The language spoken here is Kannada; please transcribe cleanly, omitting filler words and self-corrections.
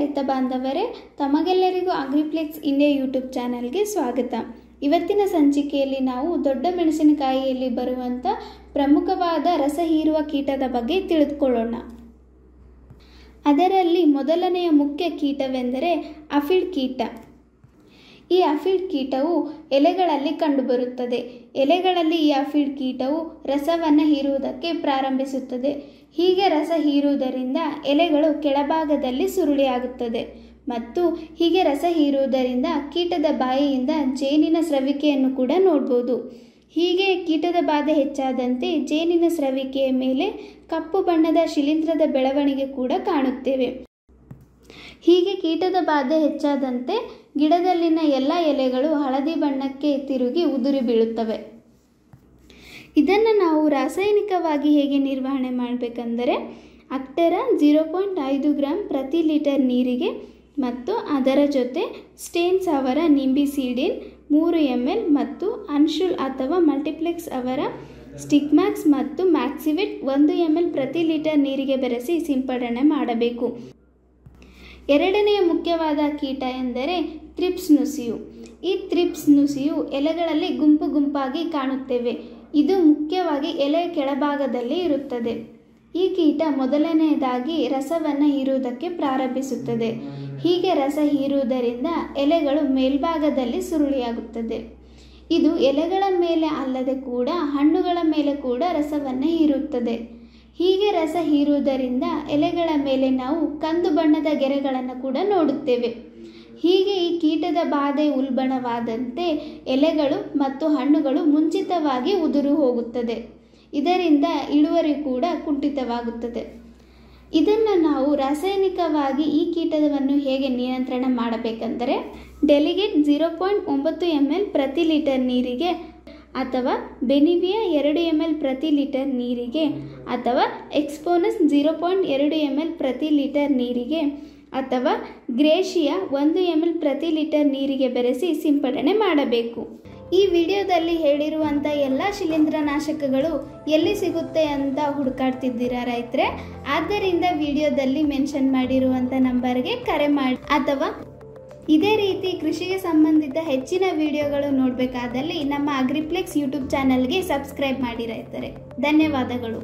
ರೈತ ಬಾಂಧವರೇ, ತಮಗೆಲ್ಲರಿಗೂ ಅಗ್ರಿಪ್ಲೆಕ್ಸ್ ಇಂಡಿಯಾ ಯೂಟ್ಯೂಬ್ ಚಾನಲ್ಗೆ ಸ್ವಾಗತ. ಇವತ್ತಿನ ಸಂಚಿಕೆಯಲ್ಲಿ ನಾವು ದೊಡ್ಡ ಮೆಣಸಿನಕಾಯಿಯಲ್ಲಿ ಬರುವಂಥ ಪ್ರಮುಖವಾದ ರಸ ಹೀರುವ ಕೀಟದ ಬಗ್ಗೆ ತಿಳಿದುಕೊಳ್ಳೋಣ. ಅದರಲ್ಲಿ ಮೊದಲನೆಯ ಮುಖ್ಯ ಕೀಟವೆಂದರೆ ಅಫಿಡ್ ಕೀಟ. ಈ ಅಫಿಡ್ ಕೀಟವು ಎಲೆಗಳಲ್ಲಿ ಕಂಡುಬರುತ್ತದೆ. ಎಲೆಗಳಲ್ಲಿ ಈ ಅಫಿಡ್ ಕೀಟವು ರಸವನ್ನು ಹೀರುವುದಕ್ಕೆ ಪ್ರಾರಂಭಿಸುತ್ತದೆ. ಹೀಗೆ ರಸ ಹೀರುವುದರಿಂದ ಎಲೆಗಳು ಕೆಳಭಾಗದಲ್ಲಿ ಸುರುಳಿಯಾಗುತ್ತದೆ ಮತ್ತು ಹೀಗೆ ರಸ ಹೀರುವುದರಿಂದ ಕೀಟದ ಬಾಯಿಯಿಂದ ಜೇನಿನ ಸ್ರವಿಕೆಯನ್ನು ಕೂಡ ನೋಡ್ಬೋದು. ಹೀಗೆ ಕೀಟದ ಬಾಧೆ ಹೆಚ್ಚಾದಂತೆ ಜೇನಿನ ಸ್ರವಿಕೆಯ ಮೇಲೆ ಕಪ್ಪು ಬಣ್ಣದ ಶಿಲೀಂಧ್ರದ ಬೆಳವಣಿಗೆ ಕೂಡ ಕಾಣುತ್ತೇವೆ. ಹೀಗೆ ಕೀಟದ ಬಾಧೆ ಹೆಚ್ಚಾದಂತೆ ಗಿಡದಲ್ಲಿನ ಎಲ್ಲ ಎಲೆಗಳು ಹಳದಿ ಬಣ್ಣಕ್ಕೆ ತಿರುಗಿ ಉದುರಿ ಬೀಳುತ್ತವೆ. ಇದನ್ನು ನಾವು ರಾಸಾಯನಿಕವಾಗಿ ಹೇಗೆ ನಿರ್ವಹಣೆ ಮಾಡಬೇಕೆಂದರೆ ಅಕ್ಟೆರಾ 0.5 ಗ್ರಾಂ ಪ್ರತಿ ಲೀಟರ್ ನೀರಿಗೆ ಮತ್ತು ಅದರ ಜೊತೆ ಸ್ಟೇನ್ಸ್ ಅವರ ನಿಂಬಿಸಿಡಿನ್ 3 ml ಮತ್ತು ಅನ್ಶುಲ್ ಅಥವಾ ಮಲ್ಟಿಪ್ಲೆಕ್ಸ್ ಅವರ ಸ್ಟಿಗ್ಮ್ಯಾಕ್ಸ್ ಮತ್ತು ಮ್ಯಾಕ್ಸಿವಿಟ್ 1 ml ಪ್ರತಿ ಲೀಟರ್ ನೀರಿಗೆ ಬೆರೆಸಿ ಸಿಂಪಡಣೆ ಮಾಡಬೇಕು. ಎರಡನೆಯ ಮುಖ್ಯವಾದ ಕೀಟ ಎಂದರೆ ಥ್ರಿಪ್ಸ್ ನುಸಿಯು. ಈ ಥ್ರಿಪ್ಸ್ ನುಸಿಯು ಎಲೆಗಳಲ್ಲಿ ಗುಂಪು ಗುಂಪಾಗಿ ಕಾಣುತ್ತೇವೆ. ಇದು ಮುಖ್ಯವಾಗಿ ಎಲೆಯ ಕೆಳಭಾಗದಲ್ಲಿ ಇರುತ್ತದೆ. ಈ ಕೀಟ ಮೊದಲನೆಯದಾಗಿ ರಸವನ್ನು ಹೀರುವುದಕ್ಕೆ ಪ್ರಾರಂಭಿಸುತ್ತದೆ. ಹೀಗೆ ರಸ ಹೀರುವುದರಿಂದ ಎಲೆಗಳು ಮೇಲ್ಭಾಗದಲ್ಲಿ ಸುರುಳಿಯಾಗುತ್ತದೆ. ಇದು ಎಲೆಗಳ ಮೇಲೆ ಅಲ್ಲದೆ ಕೂಡ ಹಣ್ಣುಗಳ ಮೇಲೆ ಕೂಡ ರಸವನ್ನು ಹೀರುತ್ತದೆ. ಹೀಗೆ ರಸ ಹೀರುವುದರಿಂದ ಎಲೆಗಳ ಮೇಲೆ ನಾವು ಕಂದು ಬಣ್ಣದ ಗೆರೆಗಳನ್ನು ಕೂಡ ನೋಡುತ್ತೇವೆ. ಹೀಗೆ ಈ ಕೀಟದ ಬಾಧೆ ಉಲ್ಬಣವಾದಂತೆ ಎಲೆಗಳು ಮತ್ತು ಹಣ್ಣುಗಳು ಮುಂಚಿತವಾಗಿ ಉದುರು ಹೋಗುತ್ತದೆ. ಇದರಿಂದ ಇಳುವರಿ ಕೂಡ ಕುಂಠಿತವಾಗುತ್ತದೆ. ಇದನ್ನು ನಾವು ರಾಸಾಯನಿಕವಾಗಿ ಈ ಕೀಟವನ್ನು ಹೇಗೆ ನಿಯಂತ್ರಣ ಮಾಡಬೇಕೆಂದರೆ ಡೆಲಿಗೇಟ್ 0.9 ml ಪ್ರತಿ ಲೀಟರ್ ನೀರಿಗೆ ಅಥವಾ ಬೆನಿವಿಯಾ 2 ml ಪ್ರತಿ ಲೀಟರ್ ನೀರಿಗೆ ಅಥವಾ ಎಕ್ಸ್ಪೋನಸ್ 0.2 ml ಪ್ರತಿ ಲೀಟರ್ ನೀರಿಗೆ ಅಥವಾ ಗ್ರೇಷಿಯಾ 1 ml ಪ್ರತಿ ಲೀಟರ್ ನೀರಿಗೆ ಬೆರೆಸಿ ಸಿಂಪಡಣೆ ಮಾಡಬೇಕು. ಈ ವಿಡಿಯೋದಲ್ಲಿ ಹೇಳಿರುವಂಥ ಎಲ್ಲ ಶಿಲೀಂಧ್ರನಾಶಕಗಳು ಎಲ್ಲಿ ಸಿಗುತ್ತೆ ಅಂತ ಹುಡುಕಾಡ್ತಿದ್ದೀರಾ ರೈತರೆ? ಆದ್ದರಿಂದ ವಿಡಿಯೋದಲ್ಲಿ ಮೆನ್ಷನ್ ಮಾಡಿರುವಂಥ ನಂಬರ್ಗೆ ಕರೆ ಮಾಡಿ ಅಥವಾ ಇದೇ ರೀತಿ ಕೃಷಿಗೆ ಸಂಬಂಧಿತ ಹೆಚ್ಚಿನ ವಿಡಿಯೋಗಳು ನೋಡಬೇಕಾದಲ್ಲಿ ನಮ್ಮ ಅಗ್ರಿಪ್ಲೆಕ್ಸ್ ಯೂಟ್ಯೂಬ್ ಚಾನಲ್ಗೆ ಸಬ್ಸ್ಕ್ರೈಬ್ ಮಾಡಿ ರೈತರೆ. ಧನ್ಯವಾದಗಳು.